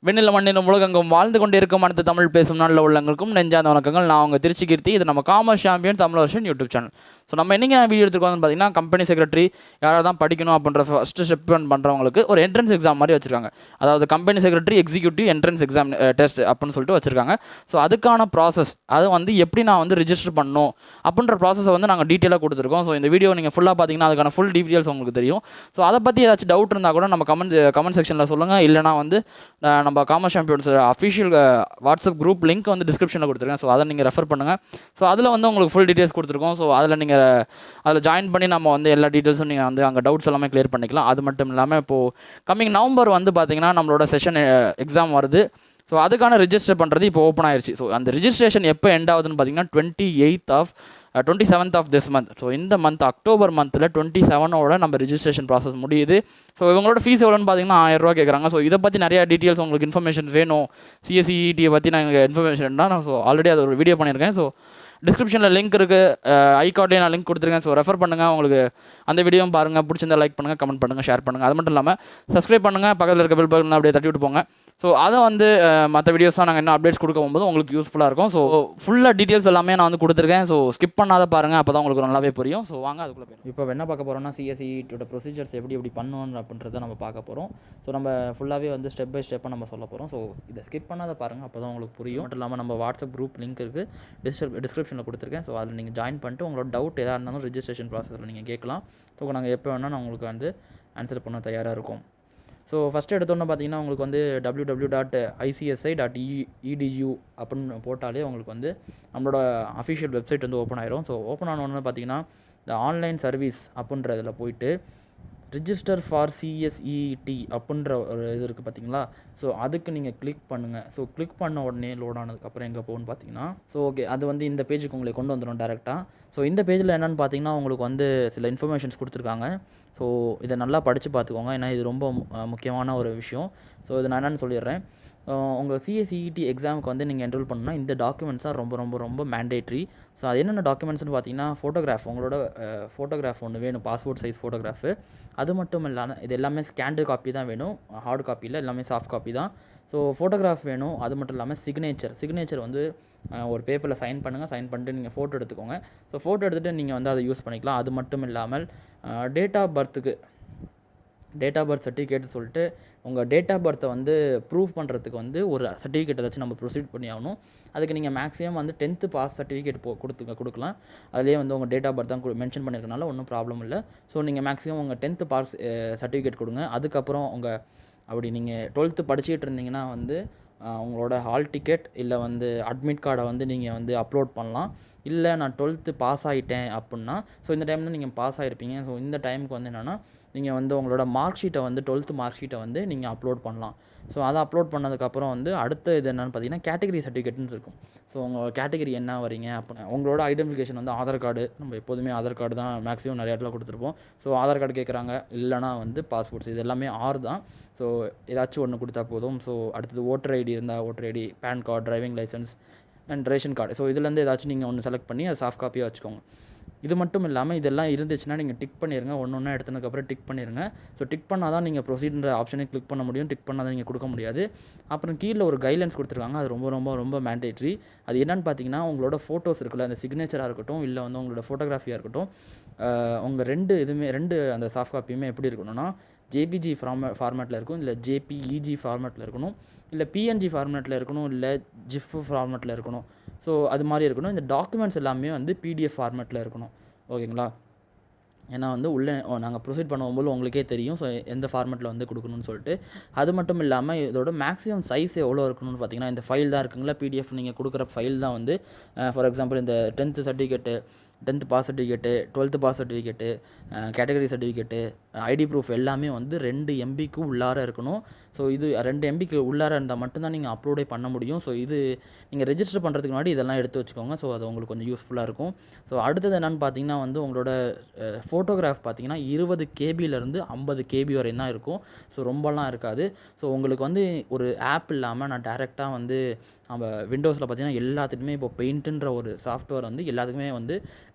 விண்ணில மண்ணிலும் உலகெங்கும் வாழ்ந்து கொண்டிருக்கும் அனைத்து தமிழ் பேசும் நல்ல உள்ளங்களுக்கும் நெஞ்சார்ந்த வணக்கங்கள். நான் உங்கள் திருச்சி கீர்த்தி. இது நம்ம காமர்ஸ் சாம்பியன் தமிழ் வருஷன் யூடியூப் சேனல். ஸோ நம்ம இன்றைக்கி வீடியோ எடுத்துருக்கோம் பார்த்தீங்கன்னா, கம்பெனி செக்ரட்டரி யாராவது தான் படிக்கணும் அப்படின்ற ஃபஸ்ட்டு ஸ்டெப் பண்ணுறவங்களுக்கு ஒரு என்ட்ரன்ஸ் எக்ஸாம் மாதிரி வச்சிருக்காங்க. அதாவது company secretary executive entrance exam test அப்படின்னு சொல்லிட்டு வச்சிருக்காங்க. ஸோ அதுக்கான ப்ராசஸ் அது எப்படி நான் ரிஜிஸ்டர் பண்ணணும் அப்படின்ற ப்ராசஸை நாங்கள் டீட்டெயிலாக கொடுத்துருக்கோம். ஸோ இந்த வீடியோ நீங்கள் ஃபுல்லாக பார்த்தீங்கன்னா அதுக்கான ஃபுல் டீட்டெயில்ஸ் உங்களுக்கு தெரியும். ஸோ அதை பற்றி ஏதாச்சும் டவுட் இருந்தால் கூட நம்ம கமெண்ட் செக்ஷனில் சொல்லுங்கள். இல்லைனா நம்ம commerce champions official WhatsApp group link டிஸ்கிரிப்ஷனில் கொடுத்துருக்கேன். ஸோ அதை நீங்கள் ரெஃபர் பண்ணுங்கள். ஸோ அதில் உங்களுக்கு ஃபுல் டீட்டெயில்ஸ் கொடுத்துருக்கோம். ஸோ அதில் ஜாயின் பண்ணி நம்ம எல்லா டீட்டெயில்ஸும் நீங்கள் அங்கே டவுட்ஸ் எல்லாமே கிளியர் பண்ணிக்கலாம். அது மட்டும் இல்லாமல் இப்போது கம்மிங் நவம்பர் பார்த்தீங்கன்னா நம்மளோட செஷன் எக்ஸாம் வருது. ஸோ அதுக்கான ரிஜிஸ்டர் பண்ணுறது இப்போ ஓப்பன் ஆயிடுச்சு. ஸோ அந்த ரிஜிஸ்ட்ரேஷன் எப்போ எண்ட் ஆகுதுன்னு பார்த்தீங்கன்னா 27th of this month. So இந்த மந்த் அக்டோபர் மந்தில் 27 நம்ம ரிஜிஸ்ட்ரேஷன் ப்ராசஸ் முடியுது. ஸோ இவங்களோட ஃபீஸ் எவ்வளோன்னு பார்த்தீங்கன்னா 1000 ரூபா கேட்குறாங்க. ஸோ இதை பற்றி நிறைய டீட்டெயில்ஸ் உங்களுக்கு இன்ஃபர்மேஷன் வேணும், CSEET பற்றி நான் இன்ஃபர்மேஷன் தான் ஸோ ஆல்ரெடி அது ஒரு வீடியோ பண்ணியிருக்கேன். ஸோ டிஸ்கிரிப்ஷனில் லிங்க் இருக்குது, ஐகார்ட்லேயே நான் லிங்க் கொடுத்துருக்கேன். ஸோ ரெஃபர் பண்ணுங்கள். உங்களுக்கு அந்த வீடியோவும் பாருங்கள், பிடிச்சிருந்தா லைக் பண்ணுங்கள், கமெண்ட் பண்ணுங்கள், ஷேர் பண்ணுங்கள். அது மட்டும் இல்லாமல் சப்ஸ்கிரைப் பண்ணுங்கள், பக்கத்தில் இருக்க பெல் பட்டன் அப்படியே தட்டி விட்டு போங்க. ஸோ அதை மற்ற வீடியோஸ் தான் நாங்கள் என்ன அப்டேட்ஸ் கொடுக்க போகும்போது உங்களுக்கு யூஸ்ஃபுல்லாக இருக்கும். ஸோ ஃபுல்லாக டீட்டெயில்ஸ் எல்லாமே நான் கொடுத்துருக்கேன். ஸோ ஸ்கிப் பண்ணாத பாருங்கள், அப்போ தான் உங்களுக்கு நல்லாவே புரியும். ஸோ வாங்க அதுக்குள்ளே போய் இப்போ என்ன பார்க்க போகிறோம்னா, CSEET ப்ரொசீஜர்ஸ் எப்படி பண்ணணும் அப்படின்றத நம்ம பார்க்க போகிறோம். ஸோ நம்ம ஃபுல்லாகவே ஸ்டெப் பை ஸ்டெப்பாக நம்ம சொல்ல போகிறோம். ஸோ இதை ஸ்கிப் பண்ணாத பாருங்கள், அப்போ தான் உங்களுக்கு புரியும். மட்டும் இல்லாமல் நம்ம வாட்ஸ்அப் குரூப் லிங்க் இருக்குது, டிஸ்கிரிப்ஷனில் கொடுத்துருக்கேன். ஸோ அதில் நீங்கள் ஜாயின் பண்ணிட்டு உங்களோட டவுட் எதாக இருந்தாலும் ரிஜிஸ்ட்ரேஷன் ப்ராசஸில் நீங்கள் கேட்கலாம். ஸோ நாங்கள் எப்போ வேணால் நான் உங்களுக்கு ஆன்சர் பண்ண தயாராக இருக்கும். ஸோ ஃபஸ்ட்டு எடுத்தோன்னே பார்த்தீங்கன்னா உங்களுக்கு www.ICSI.edu அப்படின்னு போட்டாலே உங்களுக்கு நம்மளோட அஃபிஷியல் வெப்சைட் ஓப்பன் ஆயிரும். ஸோ ஓப்பன் ஆனோன்னு பார்த்தீங்கன்னா இந்த ஆன்லைன் சர்வீஸ் அப்படின்றதில் போயிட்டு ரிஜிஸ்டர் ஃபார் CSEET அப்படின்ற ஒரு இது இருக்குது பார்த்தீங்களா. ஸோ அதுக்கு நீங்கள் கிளிக் பண்ணுங்கள். ஸோ கிளிக் பண்ண உடனே லோட் ஆனதுக்கப்புறம் எங்கே போகுன்னு பார்த்தீங்கன்னா, ஸோ ஓகே அது இந்த பேஜுக்கு உங்களை கொண்டு வந்துடும் டேரெக்டாக. ஸோ இந்த பேஜில் என்னென்னு பார்த்தீங்கன்னா உங்களுக்கு சில இன்ஃபர்மேஷன்ஸ் கொடுத்துருக்காங்க. ஸோ இதை நல்லா படித்து பார்த்துக்கோங்க, ஏன்னா இது ரொம்ப முக்கியமான ஒரு விஷயம். ஸோ இதை நான் என்னென்னு சொல்லிடுறேன். உங்கள் CSEET எக்ஸாமுக்கு நீங்கள் என்ரோல் பண்ணணும்னா இந்த டாக்குமெண்ட்ஸ் தான் ரொம்ப ரொம்ப ரொம்ப மேண்டேட்ரி. ஸோ அது என்னென்ன டாக்குமெண்ட்ஸ்னு பார்த்தீங்கன்னா, ஃபோட்டோகிராஃப், உங்களோட ஃபோட்டோகிராஃப் ஒன்று வேணும், பாஸ்போர்ட் சைஸ் ஃபோட்டோகிராஃபு. அது மட்டும் இல்லாமல் இது எல்லாமே ஸ்கேண்டு காப்பி தான் வேணும், ஹார்ட் காப்பியில் எல்லாமே சாஃப்ட் காப்பி தான். ஸோ ஃபோட்டோகிராஃப் வேணும். அது மட்டும் இல்லாமல் சிக்னேச்சர் ஒரு பேப்பரில் சைன் பண்ணிட்டு நீங்கள் ஃபோட்டோ எடுத்துக்கோங்க. ஸோ ஃபோட்டோ எடுத்துகிட்டு நீங்கள் அதை யூஸ் பண்ணிக்கலாம். அது மட்டும் இல்லாமல் டேட் ஆஃப் பர்த் சர்டிஃபிகேட் சொல்லிட்டு உங்கள் டேட் ஆஃப் பர்த்தை ப்ரூவ் பண்ணுறதுக்கு ஒரு சர்டிஃபிகேட்டை வச்சு நம்ம ப்ரொசீட் பண்ணி ஆகணும். அதுக்கு நீங்கள் மேக்ஸிமம் 10th பாஸ் சர்டிஃபிகேட் கொடுக்கலாம். அதிலே உங்கள் டேட் ஆஃப் பர்த் தான் மென்ஷன் பண்ணியிருக்கனால ஒன்றும் ப்ராப்ளம் இல்லை. ஸோ நீங்கள் மேக்ஸிமம் உங்கள் 10th பாஸ் சர்டிஃபிகேட் கொடுங்க. அதுக்கப்புறம் அப்படி நீங்கள் 12th படிச்சுக்கிட்டு இருந்தீங்கன்னா உங்களோட ஹால் டிக்கெட் இல்லை அட்மிட் கார்டை நீங்கள் அப்லோட் பண்ணலாம். இல்லை நான் 12th பாஸ் ஆகிட்டேன் அப்படின்னா, ஸோ இந்த டைமில் நீங்கள் பாஸ் ஆகிருப்பீங்க. ஸோ இந்த டைமுக்கு என்னென்னா நீங்கள் உங்களோட மார்க் ஷீட்டை 12th மார்க் ஷீட்டை நீங்கள் அப்லோட் பண்ணலாம். ஸோ அதை அப்லோட் பண்ணதுக்கப்புறம் அடுத்த இது என்னென்னு பார்த்தீங்கன்னா கேட்டகரி சர்டிஃபிகேட்னு இருக்கும். ஸோ உங்கள் கேட்டகரி என்ன வரீங்க அப்படின்னா உங்களோட ஐடென்டிஃபிகேஷன் ஆதார் கார்டு, நம்ம எப்போதுமே ஆதார் கார்டு தான் மேக்ஸிமம் நிறைய இடத்துல கொடுத்துருப்போம். ஸோ ஆதார் கார்டு கேட்குறாங்க, இல்லைனா பாஸ்போர்ட்ஸ், இது எல்லாமே தான். ஸோ ஏதாச்சும் ஒன்று கொடுத்தா போதும். ஸோ அடுத்தது ஓட்டர் ஐடி இருந்தால் voter ID, PAN card, driving licence and ration card. So இதுலேருந்து ஏதாச்சும் நீங்கள் ஒன்று செலக்ட் பண்ணி அதை சாஃப்ட் காப்பியாக வச்சுக்கோங்க. இது மட்டும் இல்லாமல் இதெல்லாம் இருந்துச்சுன்னா நீங்கள் டிக் பண்ணிடுங்க. ஒன்று எடுத்ததுக்கப்புறம் டிக் பண்ணிடுங்க. ஸோ டிக் பண்ணால் தான் நீங்கள் ப்ரொசீட்ன்ற ஆப்ஷனே கிளிக் பண்ண முடியும். டிக் பண்ணால் தான் நீங்கள் கொடுக்க முடியாது. அப்புறம் கீழே ஒரு கைட்லைன்ஸ் கொடுத்துருக்காங்க, அது ரொம்ப ரொம்ப ரொம்ப மேண்டேட்ரி. அது என்னென்னு பார்த்தீங்கன்னா, உங்களோட ஃபோட்டோஸ் இருக்குல்ல, அந்த சிக்னேச்சராக இருக்கட்டும் இல்லை உங்களோட ஃபோட்டோகிராஃபியாக இருக்கட்டும், உங்கள் ரெண்டு அந்த சாஃப்ட் காப்பியுமே எப்படி இருக்கணும்னா JPG ஃபார்மேட்டில் இருக்கும், இல்லை JPEG ஃபார்மேட்டில் இருக்கணும், இல்லை PNG ஃபார்மேட்டில் இருக்கணும், இல்லை GIF ஃபார்மேட்டில் இருக்கணும். ஸோ அது மாதிரி இருக்கணும். இந்த டாக்குமெண்ட்ஸ் எல்லாமே PDF ஃபார்மேட்டில் இருக்கணும். ஓகேங்களா? ஏன்னா உள்ளே நாங்கள் ப்ரொசீட் பண்ணும்போது உங்களுக்கே தெரியும் ஸோ எந்த ஃபார்மேட்டில் கொடுக்கணும்னு சொல்லிட்டு. அது மட்டும் இல்லாமல் இதோட மேக்ஸிமம் சைஸ் எவ்வளோ இருக்கணும்னு பார்த்தீங்கன்னா, இந்த ஃபைல் தான் இருக்குங்களா, PDF நீங்கள் கொடுக்குற ஃபைல் தான் ஃபார் எக்ஸாம்பிள் இந்த 10th certificate, 10th pass certificate, 12th pass certificate, category certificate, ID proof எல்லாமே 2 MBக்கு உள்ளார இருக்கணும். ஸோ இது 2 MBக்கு உள்ளார இருந்தால் மட்டும்தான் நீங்கள் அப்லோடே பண்ண முடியும். ஸோ இது நீங்கள் ரெஜிஸ்டர் பண்ணுறதுக்கு முன்னாடி இதெல்லாம் எடுத்து வச்சுக்கோங்க. ஸோ அது உங்களுக்கு கொஞ்சம் யூஸ்ஃபுல்லாக இருக்கும். ஸோ அடுத்தது என்னென்னு பார்த்தீங்கன்னா உங்களோட ஃபோட்டோகிராஃப் பார்த்தீங்கன்னா 20 KBலேருந்து 50 KB வரையும் தான் இருக்கும். ஸோ ரொம்பலாம் இருக்காது. ஸோ உங்களுக்கு ஒரு ஆப் இல்லாமல் நான் டேரெக்டாக நம்ம விண்டோஸில் பார்த்தீங்கன்னா எல்லாத்துக்குமே இப்போ பெயிண்ட்டுன்ற ஒரு சாஃப்ட்வேர் எல்லாத்துக்குமே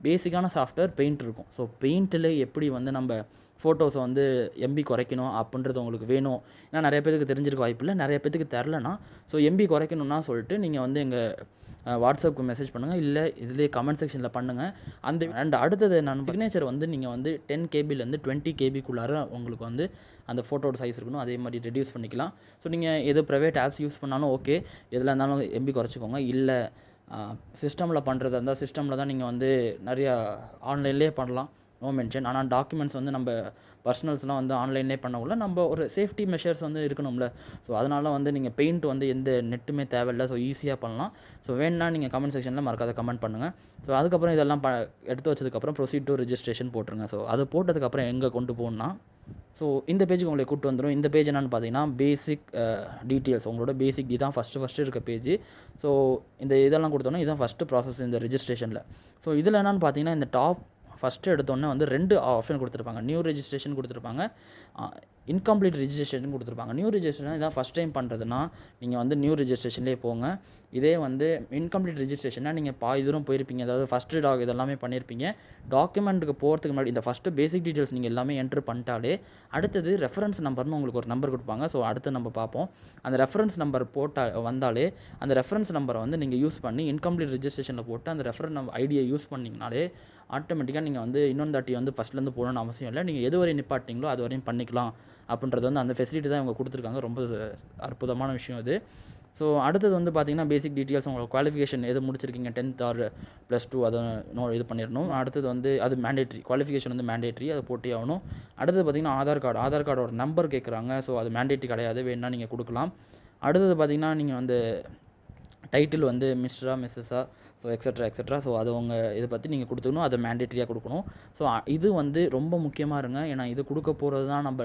பேசிக்கான சாஃப்ட்வேர் பெயிண்ட் இருக்கும். ஸோ பெயிண்ட்டில் எப்படி நம்ம ஃபோட்டோஸை வந்து எம்பி குறைக்கணும் அப்படின்றது உங்களுக்கு வேணும். ஏன்னா நிறைய பேருக்கு தெரிஞ்சிருக்க வாய்ப்பில்லை, நிறைய பேருக்கு தெரிலனா. ஸோ எம்பி குறைக்கணும்னா சொல்லிட்டு நீங்கள் வந்து எங்கள் வாட்ஸ்அப்புக்கு மெசேஜ் பண்ணுங்கள், இல்லை இதுலேயே கமெண்ட் செக்ஷனில் பண்ணுங்கள். அண்ட் அடுத்தது என்னென்னு சிக்னேச்சர் வந்து நீங்கள் வந்து 10 கேபிலேருந்து 20 கேபிக்குள்ளார உங்களுக்கு வந்து அந்த ஃபோட்டோட சைஸ் இருக்கணும். அதே மாதிரி ரெடியூஸ் பண்ணிக்கலாம். ஸோ நீங்கள் எது ப்ரைவேட் ஆப்ஸ் யூஸ் பண்ணாலும் ஓகே, எதில் இருந்தாலும் எம்பி குறைச்சிக்கோங்க. இல்லை சிஸ்டமில் பண்ணுறதா இருந்தால் சிஸ்டமில் தான் நீங்கள் வந்து நிறையா ஆன்லைன்லேயே பண்ணலாம், நோ மென்ஷன். ஆனால் டாக்குமெண்ட்ஸ் வந்து நம்ம பர்சனல்ஸ்லாம் வந்து ஆன்லைன்லேயே பண்ணக்குள்ள நம்ம ஒரு சேஃப்டி மெஷர்ஸ் வந்து இருக்கணும்ல. ஸோ அதனால் வந்து நீங்கள் பெயிண்ட் வந்து எந்த நெட்டுமே தேவையில்லை. ஸோ ஈஸியாக பண்ணலாம். ஸோ வேணுன்னா நீங்கள் கமெண்ட் செக்ஷனில் மறக்காத கமெண்ட் பண்ணுங்கள். ஸோ அதுக்கப்புறம் இதெல்லாம் எடுத்து வச்சதுக்கப்புறம் ப்ரொசீட் டு ரிஜிஸ்ட்ரேஷன் போட்டுருங்க. ஸோ அது போட்டதுக்கப்புறம் எங்கே கொண்டு போகணுன்னா, ஸோ இந்த பேஜுக்கு உங்களை கூப்பிட்டு வந்துடும். இந்த பேஜ் என்னென்னு பார்த்தீங்கன்னா பேசிக் டீட்டெயில்ஸ், உங்களோட பேசிக் இதுதான் ஃபஸ்ட்டு இருக்க பேஜ். ஸோ இந்த இதெல்லாம் கொடுத்தோன்னா இதுதான் ஃபஸ்ட்டு ப்ராசஸ் இந்த ரிஜிஸ்ட்ரேஷனில். ஸோ இதில் என்னென்னு பார்த்தீங்கன்னா இந்த டாப் ஃபஸ்ட்டு எடுத்தோன்னே வந்து 2 ஆப்ஷன் கொடுத்துருப்பாங்க. நியூ ரெஜிஸ்ட்ரேஷன் கொடுத்துருப்பாங்க, இன்கம்ப்ளீட் ரெஜிஸ்ட்ரேஷன் கொடுத்துருப்பாங்க. நியூ ரெஜிஸ்ட்ரேஷன் இதான் ஃபஸ்ட் டைம் பண்ணுறதுனா நீங்கள் வந்து நியூ ரெஜிஸ்ட்ரேஷன்லேயே போங்க. இதே வந்து இன்கம்ப்ளீட் ரெஜிஸ்ட்ரேஷன்னா நீங்கள் பாதி தூரம் போயிருப்பீங்க, அதாவது ஃபஸ்ட்டு இதெல்லாமே பண்ணியிருப்பீங்க. டாக்குமெண்ட்டுக்கு போகிறதுக்கு முன்னாடி இந்த ஃபஸ்ட்டு பேசிக் டீட்டெயில்ஸ் நீங்கள் எல்லாமே என்ட்ரு பண்ணிட்டாலே அடுத்தது ரெஃபரன்ஸ் நம்பர்னு உங்களுக்கு ஒரு நம்பர் கொடுப்பாங்க. ஸோ அடுத்து நம்ம பார்ப்போம். அந்த ரெஃபரன்ஸ் நம்பர் வந்தாலே அந்த ரெஃபரன்ஸ் நம்பரை வந்து நீங்கள் யூஸ் பண்ணி இன்கம்ப்ளீட் ரெஜிஸ்ட்ரேஷனில் போட்டு அந்த ரெஃபரன்ஸ் ஐடியை யூஸ் பண்ணிங்கனாலே ஆட்டோமேட்டிக்காக நீங்கள் வந்து இன்னொரு தாட்டி வந்து ஃபஸ்ட்லேருந்து போகணுன்னு அவசியம் இல்லை. நீங்கள் எது வரையும் நிப்பாட்டிங்களோ அது வரையும் பண்ணிக்கலாம் அப்படின்றது வந்து அந்த ஃபெசிலிட்டி தான் இவங்க கொடுத்துருக்காங்க. ரொம்ப அற்புதமான விஷயம் அது. ஸோ அடுத்தது வந்து பார்த்தீங்கன்னா பேசிக் டீட்டெயில்ஸ், உங்களோட குவாலிஃபிகேஷன் எது முடிச்சிருக்கீங்க, 10th ஆர் +2 அதை இது பண்ணிடணும். அடுத்தது வந்து அது மேண்டேட்ரி, குவாலிஃபிகேஷன் வந்து மேண்டேட்ரி, அதை போட்டே ஆகணும். அடுத்தது பார்த்தீங்கன்னா ஆதார் கார்டோட நம்பர் கேட்குறாங்க. ஸோ அது மேண்டேட்ரி கிடையாது, வேணுன்னா நீங்கள் கொடுக்கலாம். அடுத்தது பார்த்தீங்கன்னா நீங்கள் வந்து டைட்டில் வந்து மிஸ்டரா மிஸ்ஸஸா, ஸோ எக்ஸட்ரா. ஸோ அது உங்கள் இதை பற்றி நீங்கள் கொடுத்துக்கணும், அதை மேண்டேட்ரியாக கொடுக்கணும். ஸோ இது வந்து ரொம்ப முக்கியமாக இருங்க. ஏன்னா இது கொடுக்க போகிறது தான் நம்ம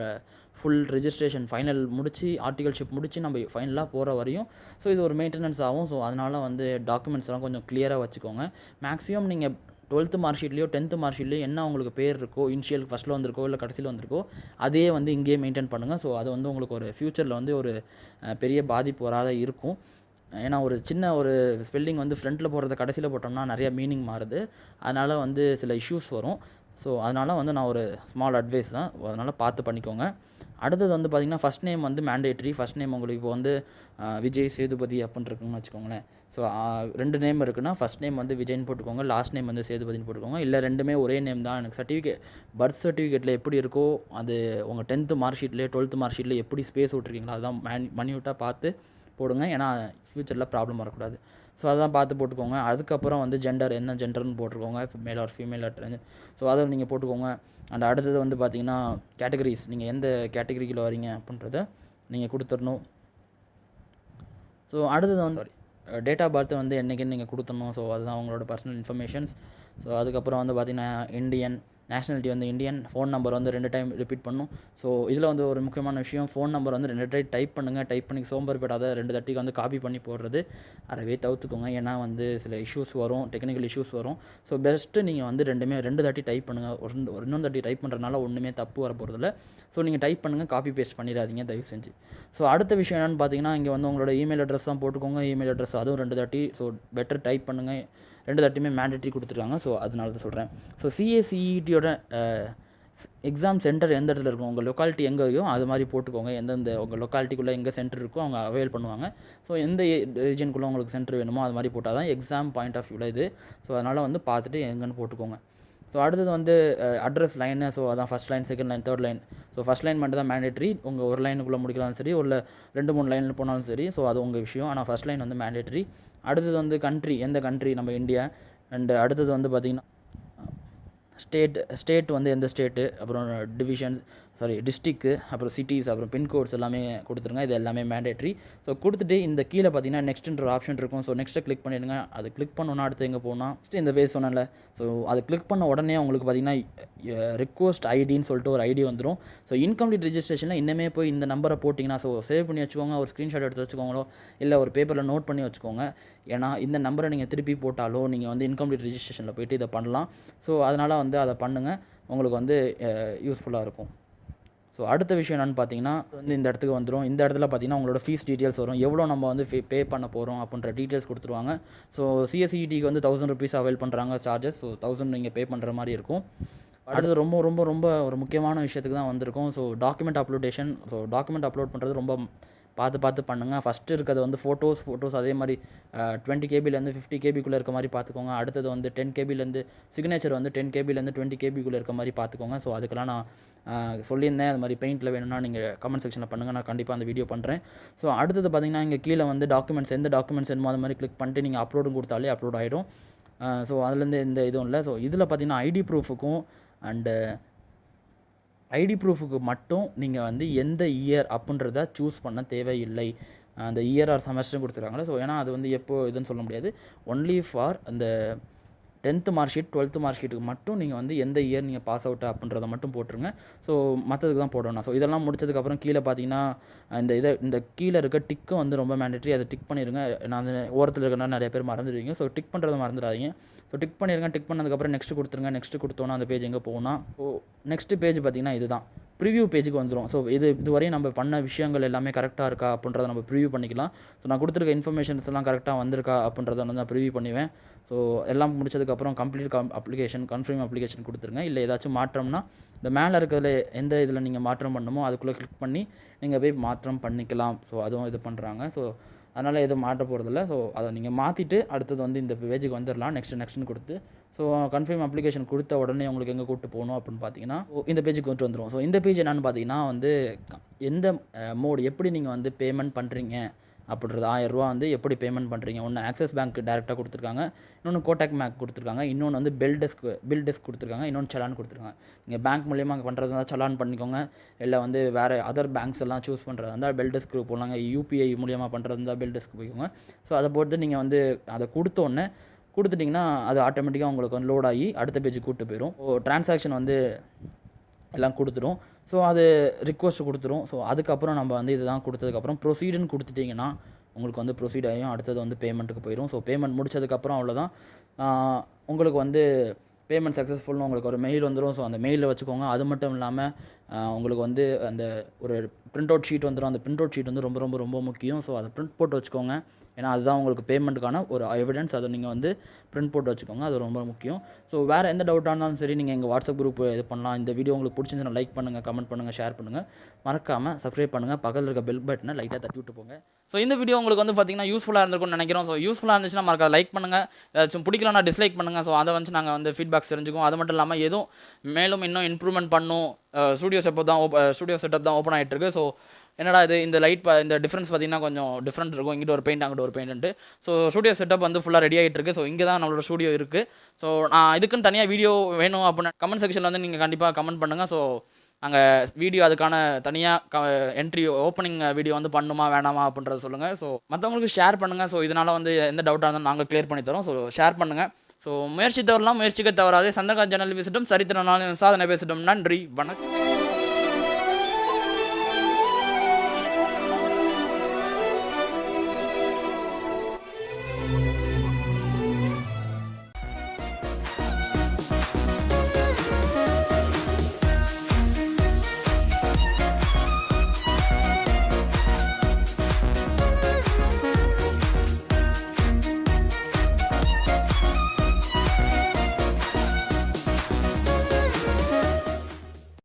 ஃபுல் ரெஜிஸ்ட்ரேஷன் ஃபைனல் முடித்து ஆர்டிகல்ஷிப் முடித்து நம்ம ஃபைனலாக போகிற வரையும். ஸோ இது ஒரு மெயின்டெனன்ஸ் ஆகும். ஸோ அதனால் வந்து டாக்குமெண்ட்ஸ்லாம் கொஞ்சம் கிளியராக வச்சுக்கோங்க. மேக்ஸிமம் நீங்கள் 12th மார்க் ஷீட்லேயோ 10th மார்க் ஷீட்லேயோ என்ன உங்களுக்கு பேர் இருக்கோ, இனிஷியல் ஃபஸ்ட்டில் வந்திருக்கோ இல்லை கடைசியில் வந்திருக்கோ, அதே வந்து இங்கேயே மெயின்டைன் பண்ணுங்கள். ஸோ அது வந்து உங்களுக்கு ஒரு ஃப்யூச்சரில் வந்து ஒரு பெரிய பாதிப்பு வராத இருக்கும். ஏன்னா ஒரு சின்ன ஒரு ஸ்பெல்லிங் வந்து ஃப்ரண்ட்டில் போடுறத கடைசியில் போட்டோம்னா நிறையா மீனிங் மாறுது, அதனால் வந்து சில இஷ்யூஸ் வரும். ஸோ அதனால் வந்து நான் ஒரு ஸ்மால் அட்வைஸ் தான், அதனால் பார்த்து பண்ணிக்கோங்க. அடுத்தது வந்து பார்த்திங்கன்னா ஃபஸ்ட் நேம் வந்து மேண்டேட்ரி. ஃபஸ்ட் நேம் உங்களுக்கு இப்போ வந்து விஜய் சேதுபதி அப்படின்னு இருக்குன்னு வச்சுக்கோங்களேன். ஸோ 2 நேம் இருக்குன்னா ஃபஸ்ட் நேம் வந்து விஜய்னு போட்டுக்கோங்க, லாஸ்ட் நேம் வந்து சேதுபதினு போட்டுக்கோங்க. இல்லை ரெண்டுமே ஒரே நேம் தான், எனக்கு பர்த் சர்டிஃபிகேட்டில் எப்படி இருக்கோ அது உங்கள் 10th மார்க் ஷீட்லேயே 12th மார்க் ஷீட்டில் எப்படி ஸ்பேஸ் விட்ருக்கீங்களோ அதுதான் மன்யூட்டாக பார்த்து போடுங்க. ஏன்னா ஃப்யூச்சரில் ப்ராப்ளம் வரக்கூடாது. ஸோ அதான் பார்த்து போட்டுக்கோங்க. அதுக்கப்புறம் வந்து ஜெண்டர் என்ன ஜெண்டர்னு போட்டுக்கோங்க, மேல் ஆர் ஃபீமேல் அட்ரன். ஸோ அதை நீங்கள் போட்டுக்கோங்க. அண்ட் அடுத்தது வந்து பார்த்திங்கன்னா கேட்டகரிஸ், நீங்கள் எந்த கேட்டகரிக்குள்ளே வரீங்க அப்படின்றத நீங்கள் கொடுத்துடணும். ஸோ அடுத்தது வந்து டேட் ஆஃப் பர்த் வந்து என்றைக்குன்னு நீங்கள் கொடுத்துடணும். ஸோ அதுதான் உங்களோட பர்சனல் இன்ஃபர்மேஷன்ஸ். ஸோ அதுக்கப்புறம் வந்து பார்த்திங்கன்னா இந்தியன், நேஷ்னாலிட்டி வந்து இந்தியன், ஃபோன் நம்பர் வந்து 2 டைம் ரிப்பீட் பண்ணணும். ஸோ இதில் வந்து ஒரு முக்கியமான விஷயம், ஃபோன் நம்பர் வந்து 2 டைம் டைப் பண்ணுங்கள். டைப் பண்ணி சோம்பேறிப்படாத 2 தட்டிக்கு வந்து காப்பி பண்ணி போடுறது அறவே தவிர்த்துக்கோங்க. ஏன்னா வந்து சில இஷ்யூஸ் வரும், டெக்னிக்கல் இஷ்யூஸ் வரும். ஸோ பெஸ்ட்டு நீங்கள் வந்து 2 தாட்டி டைப் பண்ணுங்கள். இன்னொரு தாட்டி டைப் பண்ணுறதுனால ஒன்றுமே தப்பு வர போகிறதில்ல. ஸோ நீங்கள் டைப் பண்ணுங்கள், காப்பி பேஸ்ட் பண்ணிடாதீங்க தயவு செஞ்சு. ஸோ அடுத்த விஷயம் என்னென்னு பார்த்தீங்கன்னா இங்கே வந்து உங்களோட இமெயில் அட்ரஸ் தான் போட்டுக்கோங்க. இமெயில் அட்ரஸ் அதுவும் 2 தாட்டி. ஸோ பெட்டர் டைப் பண்ணுங்கள். 2 தாட்டியுமே மேண்டேட்ரி கொடுத்துருக்காங்க. ஸோ அதனால தான் சொல்கிறேன். ஸோ CSEETயோட எக்ஸாம் சென்டர் எந்த இடத்துல இருக்கும், உங்கள் லொக்காலிட்டி எங்கே இருக்கோ அது மாதிரி போட்டுக்கோங்க. எந்தெந்த உங்கள் லொக்காலிட்டிக்குள்ளே எங்கே சென்டர் இருக்கோ அவங்க அவைல் பண்ணுவாங்க. ஸோ எந்த ரீஜனுக்குள்ளே உங்களுக்கு சென்டர் வேணுமோ அது மாதிரி போட்டால் தான் எக்ஸாம் பாயிண்ட் ஆஃப் வியூவில் இது. ஸோ அதனால் வந்து பார்த்துட்டு எங்கன்னு போட்டுக்கோங்க. ஸோ அடுத்தது வந்து அட்ரஸ் லைனு. ஸோ அதான் first line, second line, third line. So first line மட்டும் தான் மேண்டேட்ரி. உங்கள் ஒரு லைனுக்குள்ளே முடிக்கலாம் சரி, ஒரு 2-3 லைனில் போனாலும் சரி. ஸோ அது உங்கள் விஷயம். ஆனால் ஃபஸ்ட் லைன் வந்து மேண்டேட்ரி. அடுத்தது வந்து கண்ட்ரி, எந்த கண்ட்ரி, நம்ம இந்தியா. அண்டு அடுத்தது வந்து பார்த்திங்கன்னா ஸ்டேட் வந்து எந்த ஸ்டேட்டு, அப்புறம் டிஸ்ட்ரிக்கு, அப்புறம் சிட்டிஸ், அப்புறம் பின்கோட்ஸ் எல்லாமே கொடுத்துருங்க. இது எல்லாமே மேண்டேட்ரி. ஸோ கொடுத்துட்டு இந்த கீழே பார்த்தீங்கன்னா நெக்ஸ்ட்ன்ற ஆப்ஷன் இருக்கும். ஸோ நெக்ஸ்ட்டை கிளிக் பண்ணிடுங்க. அது கிளிக் பண்ணோன்னா அடுத்து எங்கே போனால் நெக்ஸ்ட் இந்த பேஸ் சொன்னேன்ல. ஸோ அது கிளிக் பண்ண உடனே உங்களுக்கு பார்த்தீங்கன்னா ரிக்வஸ்ட் ஐடின்னு சொல்லிட்டு ஒரு ஐடி வந்துடும். ஸோ இன்கம்ப்ளீட் ரெஜிஸ்ட்ரேஷனில் இன்னமே போய் இந்த நம்பரை போட்டிங்கன்னா, ஸோ சேவ் பண்ணி வச்சுக்கோங்க, ஒரு ஸ்க்ரீன்ஷாட் எடுத்து வச்சுக்கோங்களோ இல்லை ஒரு பேப்பரில் நோட் பண்ணி வச்சுக்கோங்க. ஏன்னா இந்த நம்பரை நீங்கள் திருப்பி போட்டாலோ நீங்கள் வந்து இன்கம்ப்ளீட் ரெஜிஸ்ட்ரேஷனில் போய்ட்டு இதை பண்ணலாம். ஸோ அதனால் வந்து அதை பண்ணுங்கள், உங்களுக்கு வந்து யூஸ்ஃபுல்லாக இருக்கும். ஸோ அடுத்த விஷயம் என்னென்னு பார்த்தீங்கன்னா வந்து இந்த இடத்துக்கு வந்துடும். இந்த இடத்துல பார்த்தீங்கன்னா உங்களோட ஃபீஸ் டீட்டெயில்ஸ் வரும், எவ்வளோ நம்ம வந்து பே பண்ண போகிறோம் அப்படின்ற டீட்டெயில்ஸ் கொடுத்துருவாங்க. ஸோ CSEETக்கு வந்து 1000 rupees அவைல் பண்ணுறாங்க சார்ஜஸ். ஸோ 1000 நீங்கள் பே பண்ணுற மாதிரி இருக்கும். அடுத்தது ரொம்ப ரொம்ப ரொம்ப ஒரு முக்கியமான விஷயத்துக்கு தான் வந்திருக்கோம். So document uploadation. So document upload பண்ணுறது ரொம்ப பார்த்து பண்ணுங்கள். ஃபஸ்ட்டு இருக்கிறது வந்து ஃபோட்டோஸ் அதே மாதிரி 20 கேபிலேருந்து 50 கேபிக்குள்ளே இருக்க மாதிரி பார்த்துக்கோங்க. அடுத்தது வந்து 10 கேபிலேருந்து சிக்னேச்சர் வந்து 10 கேபிலேருந்து 20 கேபிக்குள்ளே இருக்க மாதிரி பார்த்துக்கோங்க. ஸோ அதுக்கெல்லாம் நான் சொல்லியிருந்தேன். அது மாதிரி பெயிண்டில் வேணும்னா நீங்கள் கமெண்ட் செக்ஷனில் பண்ணுங்கள். நான் கண்டிப்பாக அந்த வீடியோ பண்ணுறேன். ஸோ அடுத்தது பார்த்திங்கன்னா இங்கே கீழே வந்து டாக்குமெண்ட்ஸ் எந்த டாக்குமெண்ட்ஸ் வேணுமோ அது மாதிரி கிளிக் பண்ணிட்டு நீங்கள் அப்லோடும் கொடுத்தாலே அப்லோட் ஆகிடும். ஸோ அதுலேருந்து எந்த இதுவும் இல்லை. ஸோ இதில் பார்த்திங்கன்னா ஐடி ப்ரூஃபுக்கும் அண்டு ஐடி ப்ரூஃபுக்கு மட்டும் நீங்கள் வந்து எந்த இயர் அப்படின்றத சூஸ் பண்ண தேவையில்லை. அந்த இயர் ஆர் செமஸ்டரும் கொடுத்துருக்காங்களே. ஸோ ஏன்னா அது வந்து எப்போ இதுன்னு சொல்ல முடியாது. ஒன்லி ஃபார் அந்த 10th mark sheet 12th mark ஷீட்டுக்கு மட்டும் நீங்கள் வந்து எந்த இயர் நீங்கள் பாஸ் அவுட் அப்படின்றத மட்டும் போட்டுருங்க. ஸோ மற்றதுக்கு தான் போடணும். ஸோ இதெல்லாம் முடிச்சதுக்கப்புறம் கீழே பார்த்தீங்கன்னா இந்த கீழே இருக்க டிக்கும் வந்து ரொம்ப மேண்டட்ரி. அதை டிக் பண்ணிடுங்க. நான் அந்த ஓரத்தில் இருக்கிறனால நிறைய பேர் மறந்துடுவீங்க. ஸோ டிக் பண்ணுறதை மறந்துடாதீங்க. ஸோ டிக் பண்ணிடுங்க. டிக் பண்ணதுக்கப்புறம் நெக்ஸ்ட் கொடுத்துருங்க. நெக்ஸ்ட் கொடுத்தோன்னா அந்த பேஜ் எங்கே போகணும். ஸோ நெக்ஸ்ட் பேஜ் பார்த்திங்கன்னா இதுதான் ப்ரிவ்யூ பேஜுக்கு வந்துடும். ஸோ இதுவரையும் நம்ம பண்ண விஷயங்கள் எல்லாமே கரெக்டாக இருக்கா அப்படின்றத நம்ம ப்ரிவ்யூ பண்ணிக்கலாம். ஸோ நான் கொடுத்துருக்க இன்ஃபர்மேஷன்ஸ் எல்லாம் கரெக்டாக வந்திருக்கா அப்படின்றத வந்து நான் ப்ரிவ்யூ பண்ணுவேன். ஸோ எல்லாம் முடிச்சதுக்கப்புறம் கம்ப்ளீட் அப்ளிகேஷன் கன்ஃபார்ம் அப்ளிகேஷன் கொடுத்துருங்க. இல்லை ஏதாச்சும் மாற்றம்னா இந்த மேலே இருக்கிறதுல எந்த இதில் நீங்கள் மாற்றம் பண்ணணுமோ அதுக்குள்ளே கிளிக் பண்ணி நீங்கள் போய் மாற்றம் பண்ணிக்கலாம். ஸோ அதுவும் இது பண்ணுறாங்க. ஸோ அதனால் எதுவும் மாற்ற போகிறதில்ல. ஸோ அதை நீங்கள் மாற்றிட்டு அடுத்தது வந்து இந்த பேஜுக்கு வந்துடலாம். நெக்ஸ்ட்டுன்னு கொடுத்து ஸோ கன்ஃபார்ம் அப்ளிகேஷன் கொடுத்த உடனே உங்களுக்கு எங்கே கூப்பிட்டு போகணும் அப்படின்னு பார்த்தீங்கன்னா இந்த பேஜுக்கு கொண்டு வந்துடும். ஸோ இந்த பேஜ் என்னென்னு பார்த்தீங்கன்னா வந்து எந்த மோடு எப்படி நீங்கள் வந்து பேமெண்ட் பண்ணுறீங்க அப்படின்றது 1000 ரூபா வந்து எப்படி பேமெண்ட் பண்ணுறீங்க. ஒன்று ஆக்சிஸ் பேங்க் டேரெக்டாக கொடுத்துருக்காங்க, இன்னொன்று கோட்டாக் பேங்க் கொடுத்துருக்காங்க, இன்னொன்று வந்து பில் டெஸ்க் கொடுத்துருக்காங்க, இன்னொன்று சலான் கொடுத்துருக்காங்க. நீங்கள் பேங்க் மூலியமாக பண்ணுறதா சலான் பண்ணிக்கோங்க. இல்லை வந்து வேறு அதர் பேங்க்ஸ் எல்லாம் சூஸ் பண்ணுறதா இருந்தால் பில் டெஸ்க்கு போகலாங்க. யூபிஐ மூலியமாக பண்ணுறது இருந்தால் பில் டெஸ்க்கு போய்க்கோங்க. ஸோ அதை போட்டு நீங்கள் வந்து அதை கொடுத்துட்டிங்கன்னா அது ஆட்டோமேட்டிக்காக உங்களுக்கு வந்து லோட் ஆகி அடுத்த பேஜுக்கு கூப்பிட்டு போயிடும். ட்ரான்சாக்ஷன் வந்து எல்லாம் கொடுத்துரும். ஸோ அது ரிக்வஸ்ட் கொடுத்துரும். ஸோ அதுக்கப்புறம் நம்ம வந்து இதுதான் கொடுத்ததுக்கப்புறம் ப்ரொசீடுன்னு கொடுத்துட்டிங்கன்னா உங்களுக்கு வந்து ப்ரொசீட் ஆகியும் அடுத்தது வந்து பேமெண்ட்டுக்கு போயிடும். ஸோ பேமெண்ட் முடிச்சதுக்கப்புறம் அவ்வளோதான். உங்களுக்கு வந்து பேமெண்ட் சக்ஸஸ்ஃபுல்னு உங்களுக்கு ஒரு மெயில் வந்துடும். ஸோ அந்த மெயிலில் வச்சுக்கோங்க. அது மட்டும் இல்லாமல் உங்களுக்கு வந்து அந்த ஒரு பிரிண்ட் அவுட் ஷீட் வந்துடும். அந்த பிரிண்ட் அவுட் ஷீட் வந்து ரொம்ப ரொம்ப ரொம்ப முக்கியம். ஸோ அதை பிரிண்ட் போட்டு வச்சுக்கோங்க. ஏன்னா அதுதான் உங்களுக்கு பேமெண்ட்டுக்கான ஒரு எவிடன்ஸ். அதை நீங்கள் வந்து பிரிண்ட் போட்டு வச்சுக்கோங்க. அது ரொம்ப முக்கியம். ஸோ வேறு எந்த டவுட்டாக இருந்தாலும் சரி நீங்கள் எங்கள் வாட்ஸ்அப் குரூப் இது பண்ணலாம். இந்த வீடியோ உங்களுக்கு பிடிச்சிருந்துச்சுன்னா லைக் பண்ணுங்கள், கமெண்ட் பண்ணுங்கள், ஷேர் பண்ணுங்கள். மறக்காமல் சப்ஸ்கிரைப் பண்ணுங்கள். பக்கத்தில் இருக்க பெல் பட்டனை லைட்டாக தட்டி விட்டு போங்க. ஸோ இந்த வீடியோ உங்களுக்கு வந்து பார்த்திங்கன்னா யூஸ்ஃபுல்லாக இருந்திருக்கும்னு நினைக்கிறோம். ஸோ யூஸ்ஃபுல்லாக இருந்துச்சுன்னா மறக்காம லைக் பண்ணுங்கள். ஏதாச்சும் பிடிக்கலன்னா டிஸ்லைக் பண்ணுங்கள். ஸோ அதை வந்து நாங்கள் வந்து ஃபீட்பேக்ஸ் தெரிஞ்சுக்குவோம். அது மட்டும் இல்லாமல் எதுவும் மேலும் இன்னும் இம்ப்ரூவ்மெண்ட் பண்ணும். ஸ்டூடியோ செட்டப் தான் ஓப்பன் ஆகிட்டு இருக்கு. ஸோ என்னடா இது இந்த இந்த டிஃப்ரென்ஸ் பார்த்திங்கன்னா கொஞ்சம் டிஃப்ரெண்ட் இருக்கும். இங்கிட்ட ஒரு பெயிண்ட் அங்கிட்ட ஒரு பெயிண்ட்டு. ஸோ ஸ்டூடியோ செட்டப் வந்து ஃபுல்லாக ரெடி ஆகிட்டு இருக்குது. ஸோ இங்கே தான் நம்மளோட ஸ்டூடியோ இருக்குது. ஸோ நான் இதுக்குன்னு தனியாக வீடியோ வேணும் அப்படின்னா கமெண்ட் செக்ஷனில் வந்து நீங்கள் கண்டிப்பாக கமெண்ட் பண்ணுங்கள். ஸோ நாங்கள் வீடியோ அதுக்கான தனியாக என்ட்ரி ஓப்பனிங் வீடியோ வந்து பண்ணுமா வேணாமா அப்படின்றத சொல்லுங்கள். ஸோ மற்றவங்களுக்கு ஷேர் பண்ணுங்கள். ஸோ இதனால் வந்து எந்த டவுட்டாக இருந்தாலும் நாங்கள் கிளியர் பண்ணி தரோம். ஸோ ஷேர் பண்ணுங்கள். ஸோ முயற்சிக்க தவறாதே. சந்திரகாந்த் சேனல் விசிட்டும் சரித்திர நாளின் சாதனை பேசிட்டோம். நன்றி, வணக்கம்.